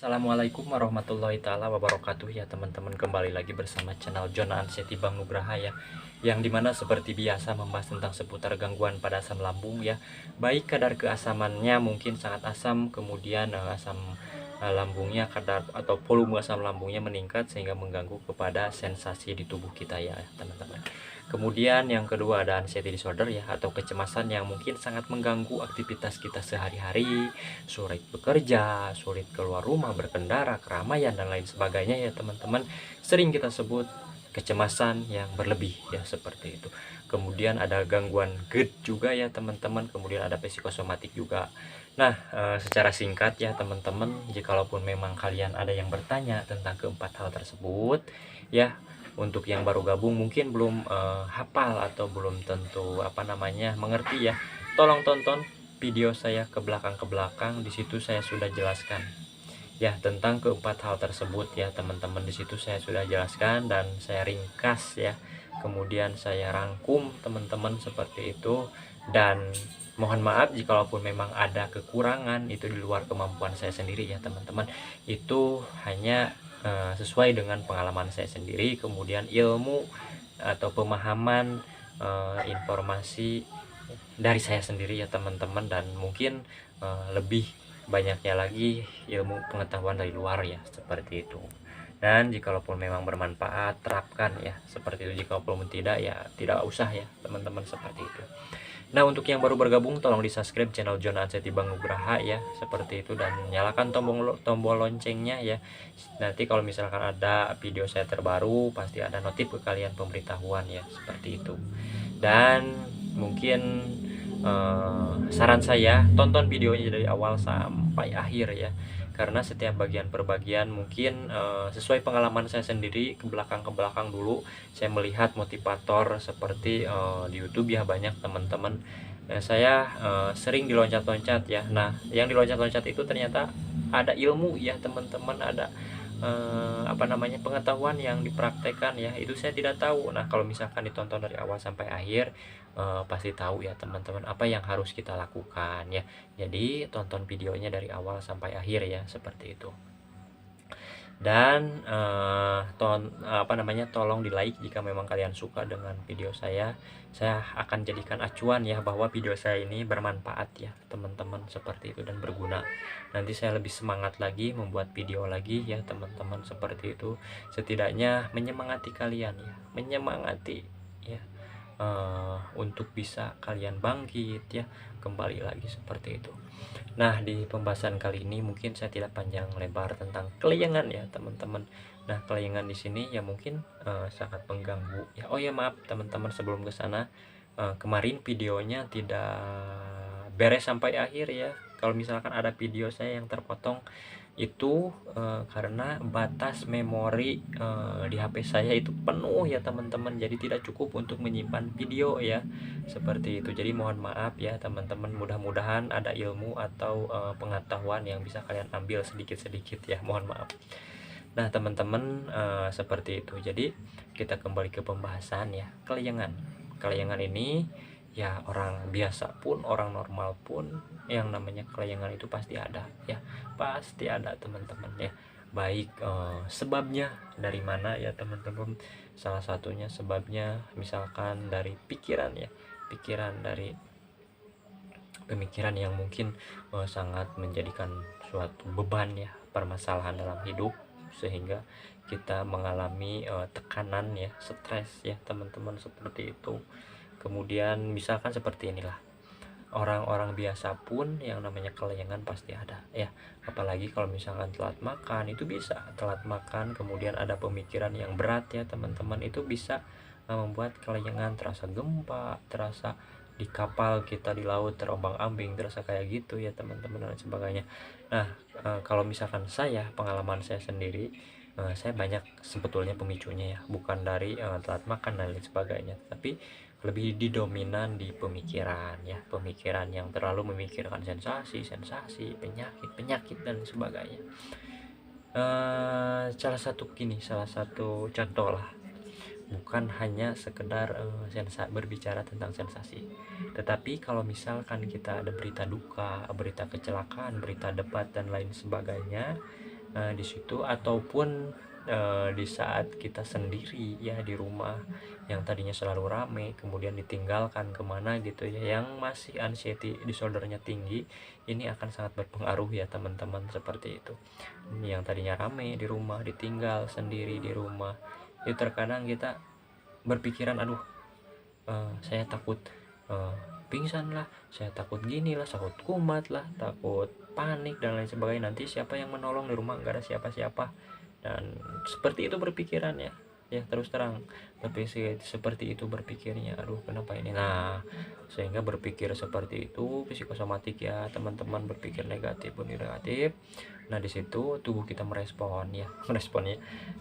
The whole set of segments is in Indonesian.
Assalamualaikum warahmatullahi taala wabarakatuh ya teman-teman, kembali lagi bersama channel Jona Anseti Bang Nugraha ya, yang dimana seperti biasa membahas tentang seputar gangguan pada asam lambung ya, baik kadar keasamannya mungkin sangat asam, kemudian asam lambungnya kadar atau volume asam lambungnya meningkat sehingga mengganggu kepada sensasi di tubuh kita ya teman-teman. Kemudian yang kedua ada anxiety disorder ya, atau kecemasan yang mungkin sangat mengganggu aktivitas kita sehari-hari, sulit bekerja, sulit keluar rumah, berkendara, keramaian dan lain sebagainya ya teman-teman. Sering kita sebut kecemasan yang berlebih ya, seperti itu. Kemudian ada gangguan GERD juga ya teman-teman, kemudian ada psikosomatik juga. Nah, secara singkat ya teman-teman, jikalaupun memang kalian ada yang bertanya tentang keempat hal tersebut ya, untuk yang baru gabung mungkin belum hafal atau belum tentu mengerti ya, tolong tonton video saya ke belakang di situ saya sudah jelaskan ya tentang keempat hal tersebut ya teman-teman. Di situ saya sudah jelaskan dan saya ringkas ya, kemudian saya rangkum teman-teman seperti itu. Dan mohon maaf jikalaupun memang ada kekurangan itu di luar kemampuan saya sendiri ya teman-teman, itu hanya sesuai dengan pengalaman saya sendiri, kemudian ilmu atau pemahaman informasi dari saya sendiri ya teman-teman, dan mungkin lebih banyaknya lagi ilmu pengetahuan dari luar ya, seperti itu. Dan jikalaupun memang bermanfaat terapkan ya, seperti itu. Jikalaupun tidak ya tidak usah ya teman-teman, seperti itu. Nah, untuk yang baru bergabung tolong di subscribe channel Jona Anseti Bang Nugraha ya, seperti itu, dan nyalakan tombol loncengnya ya. Nanti kalau misalkan ada video saya terbaru pasti ada notif ke kalian, pemberitahuan ya, seperti itu. Dan mungkin saran saya tonton videonya dari awal sampai akhir ya, karena setiap bagian per bagian mungkin sesuai pengalaman saya sendiri, ke belakang dulu saya melihat motivator seperti di YouTube ya, banyak teman-teman saya sering diloncat-loncat ya. Nah, yang diloncat-loncat itu ternyata ada ilmu ya teman-teman, ada pengetahuan yang dipraktekkan ya, itu saya tidak tahu. Nah, kalau misalkan ditonton dari awal sampai akhir pasti tahu ya teman-teman apa yang harus kita lakukan ya. Jadi tonton videonya dari awal sampai akhir ya, seperti itu. Dan tolong di like jika memang kalian suka dengan video saya akan jadikan acuan ya bahwa video saya ini bermanfaat ya teman-teman, seperti itu, dan berguna. Nanti saya lebih semangat lagi membuat video lagi ya teman-teman, seperti itu. Setidaknya menyemangati kalian ya, menyemangati ya, untuk bisa kalian bangkit ya, kembali lagi, seperti itu. Nah, di pembahasan kali ini mungkin saya tidak panjang lebar tentang kelayangan ya teman-teman. Nah, kelayangan di sini ya mungkin sangat mengganggu ya. Oh ya, maaf teman-teman, sebelum ke sana, kemarin videonya tidak beres sampai akhir ya. Kalau misalkan ada video saya yang terpotong itu karena batas memori di HP saya itu penuh ya teman-teman, jadi tidak cukup untuk menyimpan video ya, seperti itu. Jadi mohon maaf ya teman-teman, mudah-mudahan ada ilmu atau pengetahuan yang bisa kalian ambil sedikit-sedikit ya, mohon maaf. Nah teman-teman, seperti itu. Jadi kita kembali ke pembahasan ya, kelayangan ini ya, orang biasa pun, orang normal pun, yang namanya kelayangan itu pasti ada ya, pasti ada teman-teman ya. Baik sebabnya dari mana ya teman-teman, salah satunya sebabnya misalkan dari pikiran ya, pikiran dari pemikiran yang mungkin sangat menjadikan suatu beban ya, permasalahan dalam hidup, sehingga kita mengalami tekanan ya, stres ya teman-teman, seperti itu. Kemudian misalkan seperti inilah, orang-orang biasa pun yang namanya kelayangan pasti ada ya. Apalagi kalau misalkan telat makan, itu bisa telat makan, kemudian ada pemikiran yang berat ya teman-teman, itu bisa membuat kelayangan, terasa gempa, terasa di kapal kita di laut terombang-ambing, terasa kayak gitu ya teman-teman, dan sebagainya. Nah, kalau misalkan pengalaman saya sendiri, saya banyak sebetulnya pemicunya ya, bukan dari telat makan dan lain sebagainya, tapi lebih didominan di pemikiran ya, pemikiran yang terlalu memikirkan sensasi, penyakit dan sebagainya. Salah satu contoh lah, bukan hanya sekedar berbicara tentang sensasi, tetapi kalau misalkan kita ada berita duka, berita kecelakaan, berita debat dan lain sebagainya, di situ, ataupun di saat kita sendiri ya di rumah yang tadinya selalu rame kemudian ditinggalkan kemana gitu ya, yang masih anxiety disordernya tinggi, ini akan sangat berpengaruh ya teman-teman. Seperti itu, yang tadinya rame di rumah ditinggal sendiri di rumah, itu terkadang kita berpikiran, aduh, saya takut pingsan lah, saya takut gini lah, takut kumat lah, takut panik dan lain sebagainya, nanti siapa yang menolong di rumah, nggak ada siapa-siapa. Dan seperti itu berpikirannya ya, terus terang. Tapi seperti itu berpikirnya, aduh kenapa ini. Nah, sehingga berpikir seperti itu psikosomatik ya teman-teman, berpikir negatif negatif. Nah di situ tubuh kita merespon ya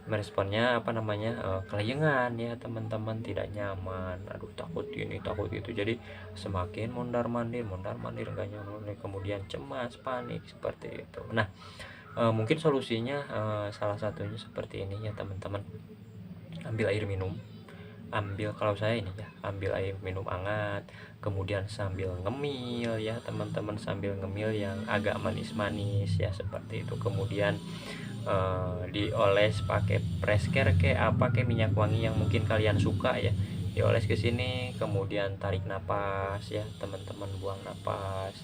meresponnya apa namanya, kelayangan ya teman-teman, tidak nyaman, aduh takut ini takut itu, jadi semakin mondar mandir nggak nyaman, kemudian cemas panik seperti itu. Nah, mungkin solusinya, salah satunya seperti ini ya teman-teman, ambil air minum, kalau saya ini ya, ambil air minum hangat, kemudian sambil ngemil ya teman-teman, sambil ngemil yang agak manis-manis ya seperti itu, kemudian dioles pakai Presker ke apa ke minyak wangi yang mungkin kalian suka ya, dioles ke sini, kemudian tarik napas ya teman-teman, buang napas.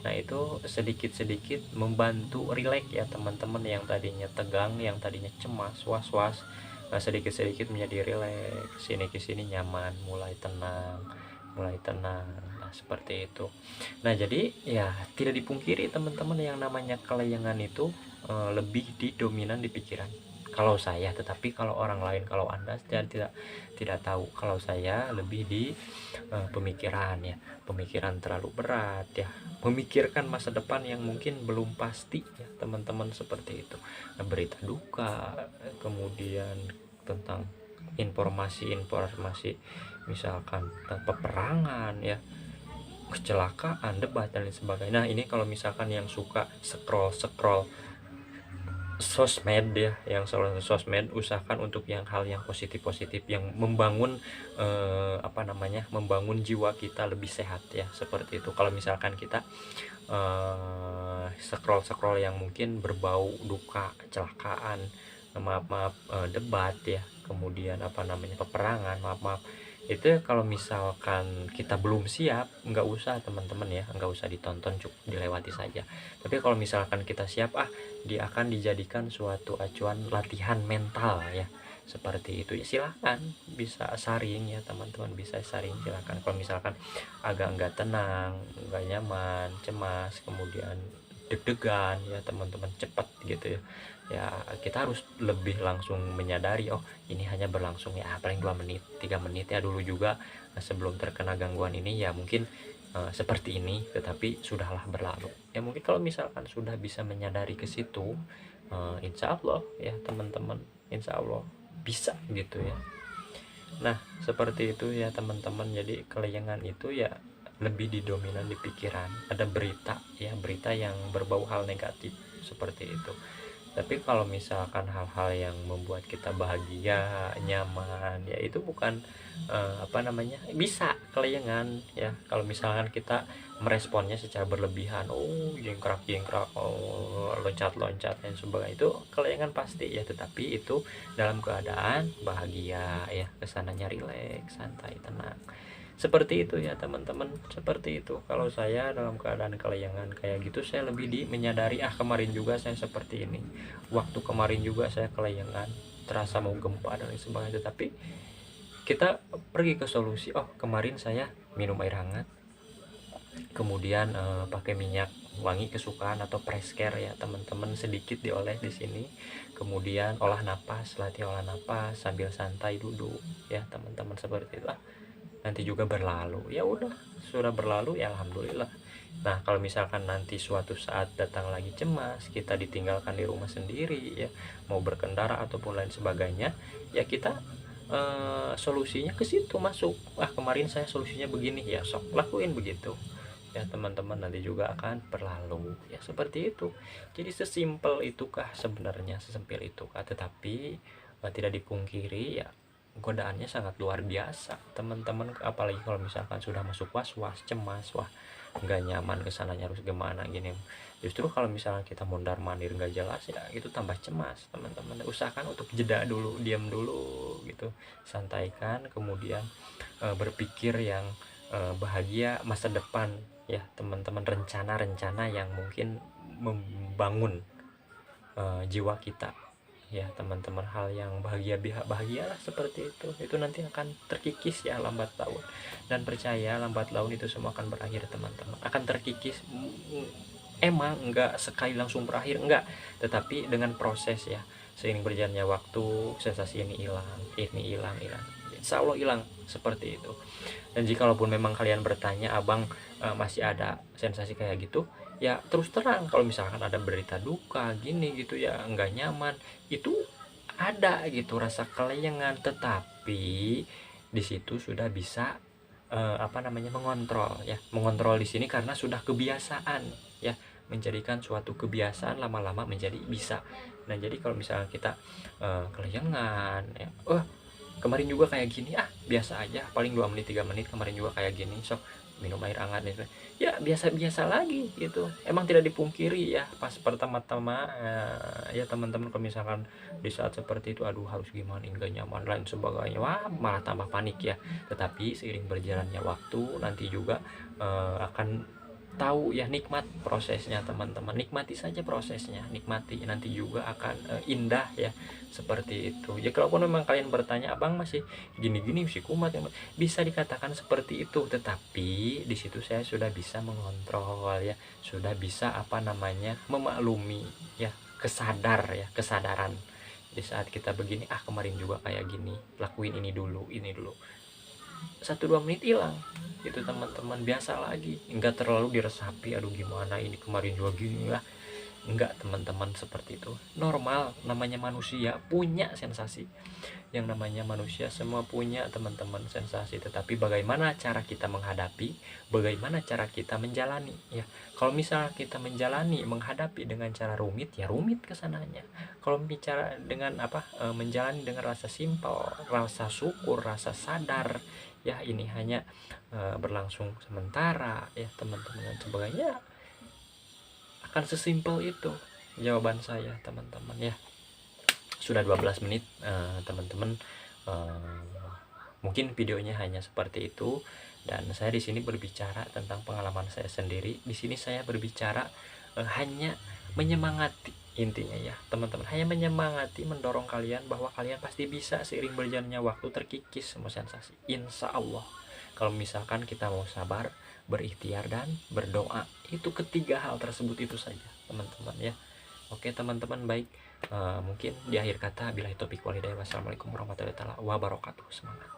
Nah itu sedikit-sedikit membantu rileks ya teman-teman, yang tadinya tegang, yang tadinya cemas was-was, sedikit-sedikit menjadi rileks, sini ke sini nyaman, mulai tenang. Nah seperti itu. Nah jadi ya tidak dipungkiri teman-teman, yang namanya kelayangan itu lebih didominan di pikiran kalau saya, tetapi kalau orang lain, kalau Anda tidak tahu. Kalau saya lebih di pemikiran ya, pemikiran terlalu berat ya, memikirkan masa depan yang mungkin belum pasti ya teman-teman, seperti itu. Nah, berita duka, kemudian tentang informasi misalkan tentang peperangan ya, kecelakaan, debat dan lain sebagainya. Nah ini kalau misalkan yang suka scroll sosmed ya, yang selalu sosmed, usahakan untuk yang hal yang positif yang membangun apa namanya, membangun jiwa kita lebih sehat ya, seperti itu. Kalau misalkan kita scroll yang mungkin berbau duka, kecelakaan, debat ya, kemudian apa namanya, peperangan, itu kalau misalkan kita belum siap, nggak usah teman-teman ya, nggak usah ditonton, cukup dilewati saja. Tapi kalau misalkan kita siap, dia akan dijadikan suatu acuan latihan mental ya, seperti itu ya. Silahkan bisa saring ya teman-teman, bisa saring, silahkan. Kalau misalkan agak nggak tenang, nggak nyaman, cemas, kemudian deg-degan ya teman-teman, cepat gitu ya, kita harus lebih langsung menyadari, oh ini hanya berlangsung ya paling 2 menit 3 menit ya. Dulu juga sebelum terkena gangguan ini ya mungkin seperti ini, tetapi sudahlah berlalu ya. Mungkin kalau misalkan sudah bisa menyadari ke situ, insya Allah ya teman-teman, insya Allah bisa gitu ya. Nah seperti itu ya teman-teman, jadi kelayangan itu ya lebih didominan di pikiran. Ada berita ya, berita yang berbau hal negatif seperti itu. Tapi kalau misalkan hal-hal yang membuat kita bahagia, nyaman, ya itu bukan apa namanya, bisa kelayangan ya. Kalau misalkan kita meresponnya secara berlebihan, oh jengkrak-jengkrak, oh loncat-loncat dan sebagainya, itu kelayangan pasti ya. Tetapi itu dalam keadaan bahagia ya, kesananya rileks, santai, tenang. Seperti itu ya teman-teman, seperti itu. Kalau saya dalam keadaan kelayangan kayak gitu, saya lebih menyadari, kemarin juga saya seperti ini, waktu kemarin juga saya kelayangan, terasa mau gempa dan lain sebagainya. Tapi kita pergi ke solusi, oh kemarin saya minum air hangat, kemudian pakai minyak wangi kesukaan atau Presker ya teman-teman, sedikit dioles di sini, kemudian latih olah napas sambil santai duduk ya teman-teman, seperti itu. Nanti juga berlalu, ya udah, sudah berlalu ya alhamdulillah. Nah kalau misalkan nanti suatu saat datang lagi cemas, kita ditinggalkan di rumah sendiri ya, mau berkendara ataupun lain sebagainya, ya kita solusinya ke situ masuk. Kemarin saya solusinya begini, ya sok lakuin begitu ya teman-teman, nanti juga akan berlalu ya, seperti itu. Jadi sesimpel itukah sebenarnya, sesempil itukah? Tetapi tidak dipungkiri ya, godaannya sangat luar biasa teman-teman, apalagi kalau misalkan sudah masuk was-was, cemas, wah nggak nyaman kesananya harus gimana gini. Justru kalau misalnya kita mondar mandir nggak jelas ya itu tambah cemas teman-teman. Usahakan untuk jeda dulu, diam dulu gitu, santaikan, kemudian berpikir yang bahagia masa depan ya teman-teman, rencana-rencana yang mungkin membangun jiwa kita ya teman-teman, hal yang bahagialah seperti itu nanti akan terkikis ya lambat laun. Dan percaya lambat laun itu semua akan berakhir teman-teman, akan terkikis. Emang enggak sekali langsung berakhir, enggak, tetapi dengan proses ya, seiring berjalannya waktu sensasi ini hilang, insya Allah hilang seperti itu. Dan jikalaupun memang kalian bertanya, abang masih ada sensasi kayak gitu, ya terus terang, kalau misalkan ada berita duka gini gitu ya, nggak nyaman, itu ada gitu rasa kelayangan, tetapi di situ sudah bisa mengontrol ya. Mengontrol di sini karena sudah kebiasaan ya, menjadikan suatu kebiasaan lama-lama menjadi bisa. Nah jadi kalau misalnya kita kelayangan ya, kemarin juga kayak gini, biasa aja, paling 2 menit 3 menit, kemarin juga kayak gini, sok minum air hangat gitu ya, biasa-biasa lagi gitu. Emang tidak dipungkiri ya, pas pertama-tama ya teman-teman, kalau misalkan di saat seperti itu, aduh harus gimana, nggak nyaman lain sebagainya, wah malah tambah panik ya. Tetapi seiring berjalannya waktu nanti juga akan tahu ya, nikmat prosesnya teman-teman, nikmati saja prosesnya, nikmati, nanti juga akan indah ya, seperti itu ya. Kalaupun memang kalian bertanya, abang masih gini-gini si kumat ya, bisa dikatakan seperti itu, tetapi di situ saya sudah bisa mengontrol ya, sudah bisa memaklumi ya, kesadaran di saat kita begini, kemarin juga kayak gini, lakuin ini dulu 1-2 menit hilang itu teman-teman, biasa lagi, enggak terlalu diresapi, aduh gimana ini kemarin juga gini lah, enggak teman-teman, seperti itu normal. Namanya manusia punya sensasi, yang namanya manusia semua punya teman-teman sensasi, tetapi bagaimana cara kita menghadapi, bagaimana cara kita menjalani ya. Kalau misalnya kita menghadapi dengan cara rumit, ya rumit kesananya. Kalau bicara dengan menjalani dengan rasa simpel, rasa syukur, rasa sadar ya, ini hanya berlangsung sementara ya teman-teman, dan sebagainya, akan sesimpel itu jawaban saya teman-teman ya. Sudah 12 menit teman-teman, mungkin videonya hanya seperti itu, dan saya di sini berbicara tentang pengalaman saya sendiri. Di sini saya berbicara hanya menyemangati, intinya ya teman-teman, hanya menyemangati, mendorong kalian bahwa kalian pasti bisa. Seiring berjalannya waktu terkikis semua sensasi, insya Allah, kalau misalkan kita mau sabar, berikhtiar, dan berdoa. Itu ketiga hal tersebut itu saja teman-teman ya. Oke teman-teman, baik, mungkin di akhir kata, billahi taufiq wal hidayah, wassalamualaikum warahmatullahi wabarakatuh. Semangat.